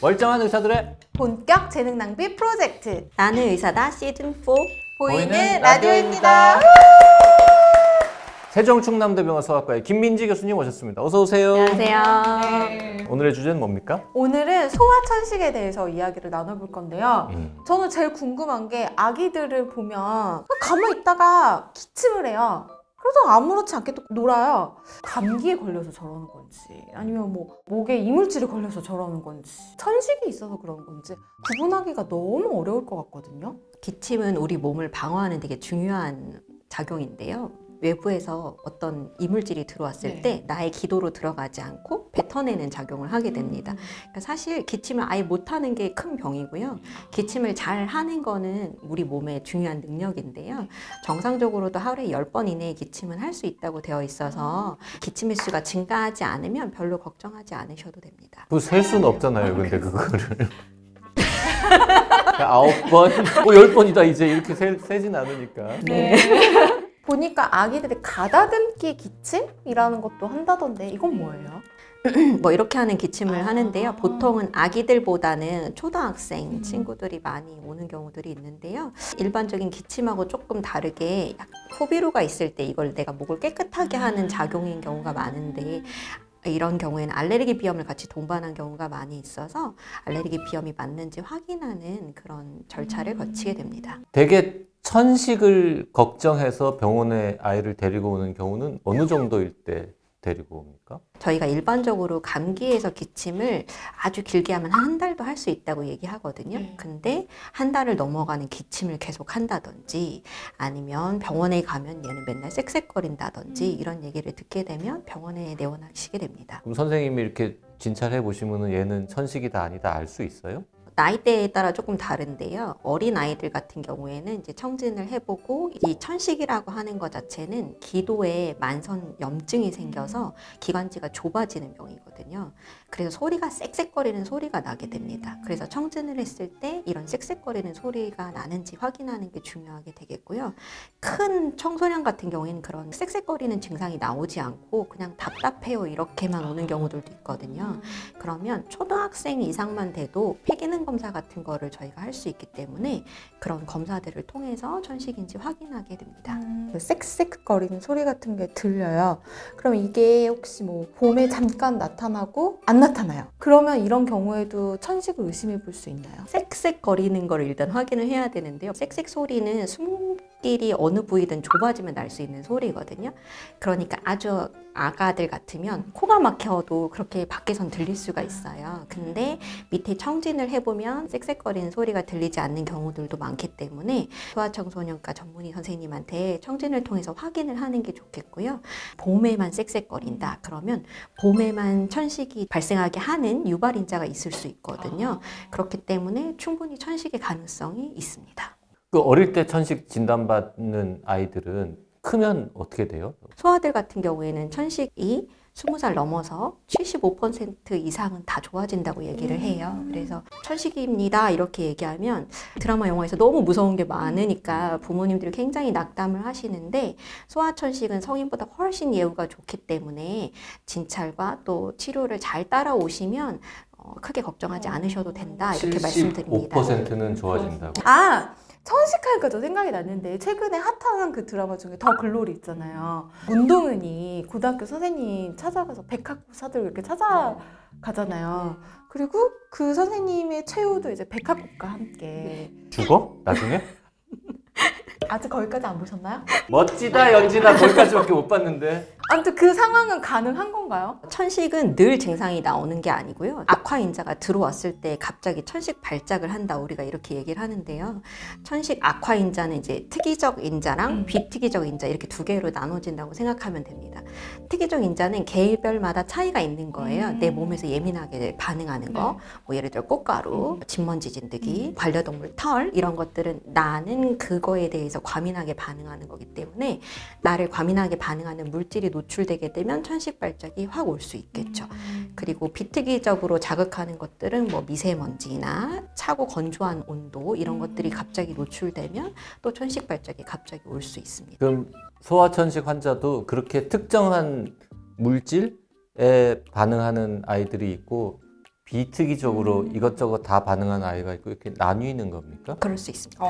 멀쩡한 의사들의 본격 재능 낭비 프로젝트 나는 의사다 시즌4 보이는 라디오입니다. 세종충남대병원 소아과의 김민지 교수님 오셨습니다. 어서 오세요. 안녕하세요. 오늘의 주제는 뭡니까? 오늘은 소아천식에 대해서 이야기를 나눠볼 건데요. 저는 제일 궁금한 게 아기들을 보면 가만히 있다가 기침을 해요. 그래서 아무렇지 않게 또 놀아요. 감기에 걸려서 저러는 건지 아니면 뭐 목에 이물질이 걸려서 저러는 건지 천식이 있어서 그런 건지 구분하기가 너무 어려울 것 같거든요. 기침은 우리 몸을 방어하는 되게 중요한 작용인데요. 외부에서 어떤 이물질이 들어왔을 때 나의 기도로 들어가지 않고 뱉어내는 작용을 하게 됩니다. 그러니까 사실 기침을 아예 못하는 게 큰 병이고요. 기침을 잘 하는 거는 우리 몸의 중요한 능력인데요. 정상적으로도 하루에 10번 이내에 기침은 할 수 있다고 되어 있어서 기침 횟수가 증가하지 않으면 별로 걱정하지 않으셔도 됩니다. 그 셀 수는 없잖아요. 근데 그거를 9번, 10번이다 이제 이렇게 세진 않으니까. 네. 보니까 아기들이 가다듬기 기침이라는 것도 한다던데 이건 뭐예요? 뭐 이렇게 하는 기침을 하는데요. 보통은 아기들보다는 초등학생 친구들이 많이 오는 경우들이 있는데요. 일반적인 기침하고 조금 다르게 호비루가 있을 때 이걸 내가 목을 깨끗하게 하는 작용인 경우가 많은데 이런 경우에는 알레르기 비염을 같이 동반한 경우가 많이 있어서 알레르기 비염이 맞는지 확인하는 그런 절차를 거치게 됩니다. 되게 천식을 걱정해서 병원에 아이를 데리고 오는 경우는 어느 정도일 때 데리고 옵니까? 저희가 일반적으로 감기에서 기침을 아주 길게 하면 한 달도 할 수 있다고 얘기하거든요. 근데 한 달을 넘어가는 기침을 계속 한다든지 아니면 병원에 가면 얘는 맨날 쌕쌕거린다든지 이런 얘기를 듣게 되면 병원에 내원하시게 됩니다. 그럼 선생님이 이렇게 진찰해 보시면 얘는 천식이다 아니다 알 수 있어요? 나이대에 따라 조금 다른데요. 어린 아이들 같은 경우에는 이제 청진을 해보고 이 천식이라고 하는 것 자체는 기도에 만선 염증이 생겨서 기관지가 좁아지는 병이거든요. 그래서 소리가 쌕쌕거리는 소리가 나게 됩니다. 그래서 청진을 했을 때 이런 쌕쌕거리는 소리가 나는지 확인하는 게 중요하게 되겠고요. 큰 청소년 같은 경우에는 그런 쌕쌕거리는 증상이 나오지 않고 그냥 답답해요 이렇게만 오는 경우들도 있거든요. 그러면 초등학생 이상만 돼도 폐기능 검사 같은 거를 저희가 할 수 있기 때문에 그런 검사들을 통해서 천식인지 확인하게 됩니다. 쌕쌕거리는 소리 같은 게 들려요. 그럼 이게 혹시 뭐 봄에 잠깐 나타나고 안 나타나요? 그러면 이런 경우에도 천식을 의심해 볼 수 있나요? 쌕쌕거리는 걸 일단 확인을 해야 되는데요. 쌕쌕 소리는 숨길이 어느 부위든 좁아지면 날 수 있는 소리거든요. 그러니까 아주 아가들 같으면 코가 막혀도 그렇게 밖에선 들릴 수가 있어요. 근데 밑에 청진을 해보면 쌕쌕거리는 소리가 들리지 않는 경우들도 많기 때문에 소아청소년과 전문의 선생님한테 청진을 통해서 확인을 하는 게 좋겠고요. 봄에만 쌕쌕거린다 그러면 봄에만 천식이 발생하게 하는 유발인자가 있을 수 있거든요. 그렇기 때문에 충분히 천식의 가능성이 있습니다. 그 어릴 때 천식 진단받는 아이들은 크면 어떻게 돼요? 소아들 같은 경우에는 천식이 20살 넘어서 75% 이상은 다 좋아진다고 얘기를 해요. 그래서 천식입니다 이렇게 얘기하면 드라마 영화에서 너무 무서운 게 많으니까 부모님들이 굉장히 낙담을 하시는데 소아천식은 성인보다 훨씬 예후가 좋기 때문에 진찰과 또 치료를 잘 따라오시면 크게 걱정하지 않으셔도 된다 이렇게 말씀드립니다. 75%는 좋아진다고. 천식하니까 저 생각이 났는데 최근에 핫한 그 드라마 중에 더 글로리 있잖아요. 문동은이 고등학교 선생님 찾아가서 백학사들 이렇게 찾아가잖아요. 그리고 그 선생님의 최후도 이제 백학급과 함께 죽어? 나중에? 아직 거기까지 안 보셨나요? 멋지다 연진아 거기까지밖에 못 봤는데. 아무튼 그 상황은 가능한 건가요? 천식은 늘 증상이 나오는 게 아니고요. 악화인자가 들어왔을 때 갑자기 천식 발작을 한다 우리가 이렇게 얘기를 하는데요. 천식 악화인자는 이제 특이적 인자랑 비특이적 인자 이렇게 두 개로 나눠진다고 생각하면 됩니다. 특이적 인자는 개별마다 차이가 있는 거예요. 내 몸에서 예민하게 반응하는 거. 뭐 예를 들어 꽃가루, 진먼지 진드기, 반려동물 털 이런 것들은 나는 그거에 대해서 과민하게 반응하는 거기 때문에 나를 과민하게 반응하는 물질이 노출되게 되면 천식 발작이 확 올 수 있겠죠. 그리고 비특이적으로 자극하는 것들은 뭐 미세먼지나 차고 건조한 온도 이런 것들이 갑자기 노출되면 또 천식 발작이 갑자기 올 수 있습니다. 그럼 소아천식 환자도 그렇게 특정한 물질에 반응하는 아이들이 있고 비특이적으로 이것저것 다 반응하는 아이가 있고 이렇게 나뉘는 겁니까? 그럴 수 있습니다.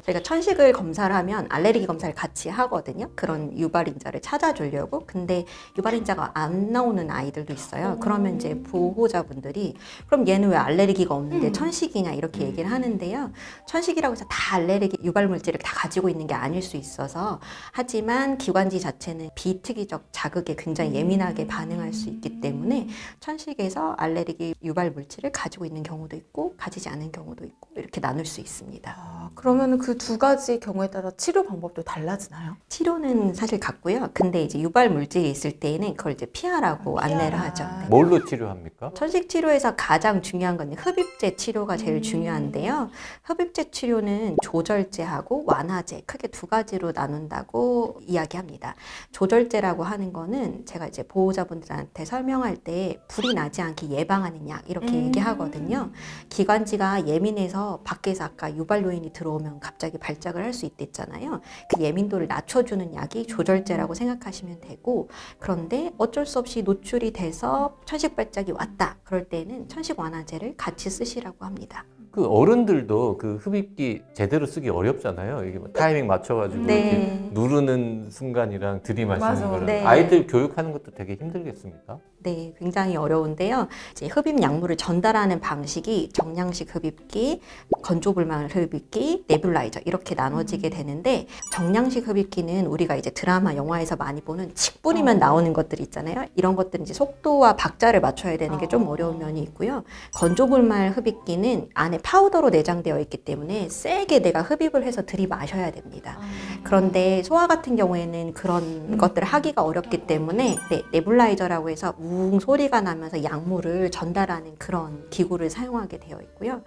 저희가 천식을 검사를 하면 알레르기 검사를 같이 하거든요. 그런 유발인자를 찾아주려고. 근데 유발인자가 안 나오는 아이들도 있어요. 그러면 이제 보호자분들이 그럼 얘는 왜 알레르기가 없는데 천식이냐 이렇게 얘기를 하는데요. 천식이라고 해서 다 알레르기 유발 물질을 다 가지고 있는 게 아닐 수 있어서, 하지만 기관지 자체는 비특이적 자극에 굉장히 예민하게 반응할 수 있기 때문에 천식에서 알레르기 유발 물질을 가지고 있는 경우도 있고 가지지 않은 경우도 있고 이렇게 나눌 수 있습니다. 그러면 그 두 가지 경우에 따라 치료 방법도 달라지나요? 치료는 사실 같고요. 근데 이제 유발 물질이 있을 때에는 그걸 이제 피하라고 안내를 하죠. 네. 뭘로 치료합니까? 천식 치료에서 가장 중요한 건 흡입제 치료가 제일 중요한데요. 흡입제 치료는 조절제하고 완화제 크게 두 가지로 나눈다고 이야기합니다. 조절제라고 하는 거는 제가 이제 보호자분들한테 설명할 때 불이 나지 않게 예방하는 약 이렇게 얘기하거든요. 기관지가 예민해서 밖에서 아까 유발 요인이 들어오면 갑자기 발작을 할 수 있댔잖아요. 그 예민도를 낮춰주는 약이 조절제라고 생각하시면 되고, 그런데 어쩔 수 없이 노출이 돼서 천식 발작이 왔다. 그럴 때는 천식 완화제를 같이 쓰시라고 합니다. 그 어른들도 그 흡입기 제대로 쓰기 어렵잖아요. 이게 뭐 타이밍 맞춰가지고 네. 이렇게 누르는 순간이랑 들이마시는 맞아. 거랑 네. 아이들 교육하는 것도 되게 힘들겠습니다. 네, 굉장히 어려운데요. 이제 흡입 약물을 전달하는 방식이 정량식 흡입기, 건조불망 흡입기, 네뷸라이저 이렇게 나눠지게 되는데, 정량식 흡입기는 우리가 이제 드라마, 영화에서 많이 보는 칙 뿌리면 나오는 것들 있잖아요. 이런 것들은 이제 속도와 박자를 맞춰야 되는 게 좀 어려운 면이 있고요. 건조불말 흡입기는 안에 파우더로 내장되어 있기 때문에 세게 내가 흡입을 해서 들이마셔야 됩니다. 그런데 소아 같은 경우에는 그런 것들을 하기가 어렵기 때문에 네뷸라이저라고 해서 웅 소리가 나면서 약물을 전달하는 그런 기구를 사용하게 되어 있고요.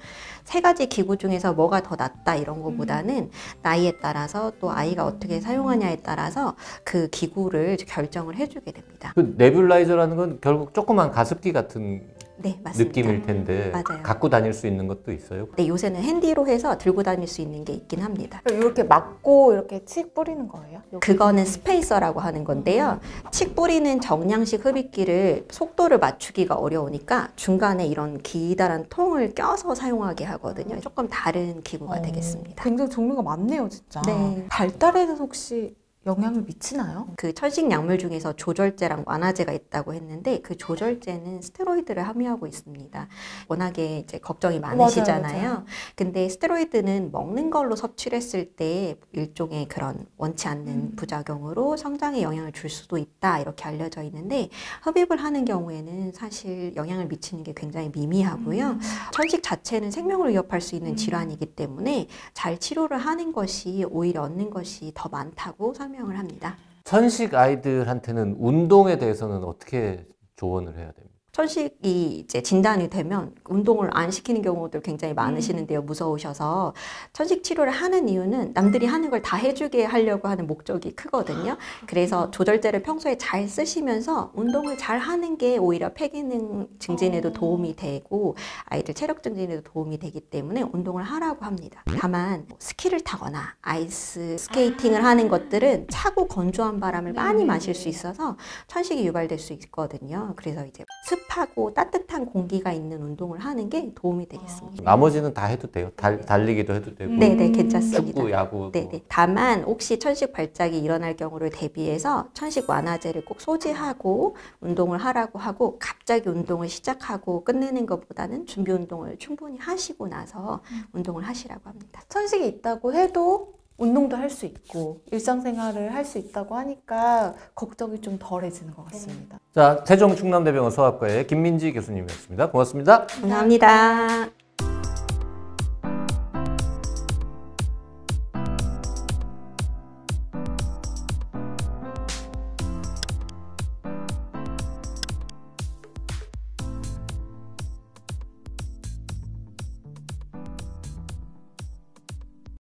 세 가지 기구 중에서 뭐가 더 낫다 이런 것보다는 나이에 따라서 또 아이가 어떻게 사용하냐에 따라서 그 기구를 결정을 해주게 됩니다. 그 네뷸라이저라는 건 결국 조그만 가습기 같은 네, 맞습니다. 느낌일 텐데 맞아요. 갖고 다닐 수 있는 것도 있어요? 네, 요새는 핸디로 해서 들고 다닐 수 있는 게 있긴 합니다. 이렇게 막고 이렇게 칙 뿌리는 거예요? 그거는 스페이서라고 하는 건데요. 칙 뿌리는 정량식 흡입기를 속도를 맞추기가 어려우니까 중간에 이런 기다란 통을 껴서 사용하게 하거든요. 조금 다른 기구가 되겠습니다. 굉장히 종류가 많네요, 진짜. 네. 발달에는 혹시 영향을 미치나요? 그 천식 약물 중에서 조절제랑 완화제가 있다고 했는데, 그 조절제는 스테로이드를 함유하고 있습니다. 워낙에 이제 걱정이 많으시잖아요. 맞아요. 근데 스테로이드는 먹는 걸로 섭취를 했을 때 일종의 그런 원치 않는 부작용으로 성장에 영향을 줄 수도 있다 이렇게 알려져 있는데, 흡입을 하는 경우에는 사실 영향을 미치는 게 굉장히 미미하고요. 천식 자체는 생명을 위협할 수 있는 질환이기 때문에 잘 치료를 하는 것이 오히려 얻는 것이 더 많다고 설명을 합니다. 천식 아이들한테는 운동에 대해서는 어떻게 조언을 해야 됩니까? 천식이 이제 진단이 되면 운동을 안 시키는 경우들 굉장히 많으시는데요. 무서우셔서. 천식 치료를 하는 이유는 남들이 하는 걸 다 해주게 하려고 하는 목적이 크거든요. 그래서 조절제를 평소에 잘 쓰시면서 운동을 잘 하는 게 오히려 폐기능 증진에도 도움이 되고 아이들 체력 증진에도 도움이 되기 때문에 운동을 하라고 합니다. 다만 스키를 타거나 아이스 스케이팅을 하는 것들은 차고 건조한 바람을 많이 마실 수 있어서 천식이 유발될 수 있거든요. 그래서 이제 습하고 따뜻한 공기가 있는 운동을 하는 게 도움이 되겠습니다. 나머지는 다 해도 돼요? 달리기도 해도 되고 네네, 괜찮습니다. 축구, 야구 네네. 다만 혹시 천식 발작이 일어날 경우를 대비해서 천식 완화제를 꼭 소지하고 운동을 하라고 하고, 갑자기 운동을 시작하고 끝내는 것보다는 준비 운동을 충분히 하시고 나서 운동을 하시라고 합니다. 천식이 있다고 해도 운동도 할 수 있고 일상생활을 할 수 있다고 하니까 걱정이 좀 덜해지는 것 같습니다. 자, 세종 충남대병원 소아과의 김민지 교수님이었습니다. 고맙습니다. 감사합니다.